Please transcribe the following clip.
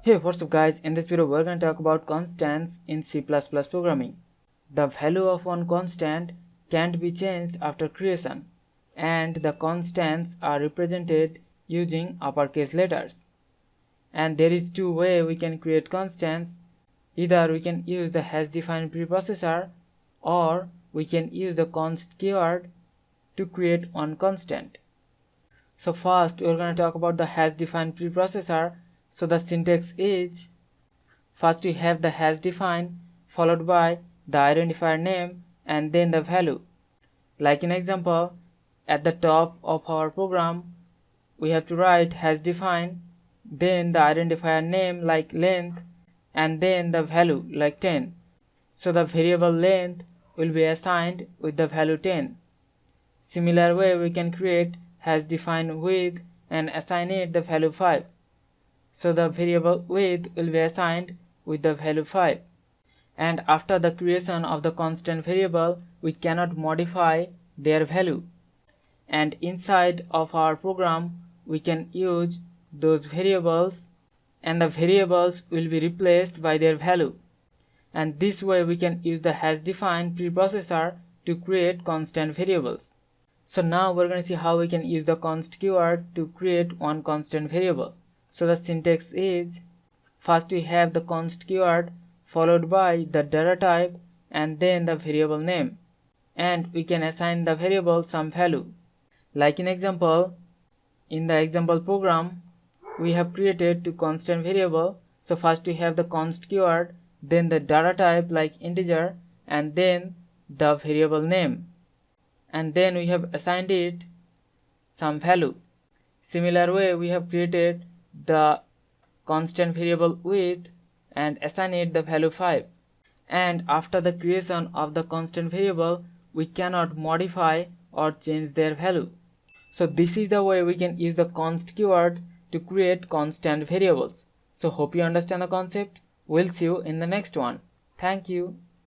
Hey, what's up guys? In this video we're going to talk about constants in C++ programming. The value of one constant can't be changed after creation, and the constants are represented using uppercase letters. And there is two ways we can create constants. Either we can use the hash-defined preprocessor, or we can use the const keyword to create one constant. So first we're going to talk about the hash-defined preprocessor. So the syntax is, first you have the hash defined followed by the identifier name and then the value. Like in example, at the top of our program we have to write hash define, then the identifier name like length, and then the value like 10. So the variable length will be assigned with the value 10. Similar way we can create hash define width and assign it the value 5. So the variable width will be assigned with the value 5. And after the creation of the constant variable, we cannot modify their value. And inside of our program, we can use those variables, and the variables will be replaced by their value. And this way we can use the hash-defined preprocessor to create constant variables. So now we're going to see how we can use the const keyword to create one constant variable. So the syntax is, first we have the const keyword followed by the data type and then the variable name, and we can assign the variable some value. Like in example, in the example program we have created two constant variable. So first we have the const keyword, then the data type like integer, and then the variable name, and then we have assigned it some value. Similar way we have created the constant variable width and assign it the value 5. And after the creation of the constant variable, we cannot modify or change their value. So this is the way we can use the const keyword to create constant variables. So hope you understand the concept. We'll see you in the next one. Thank you.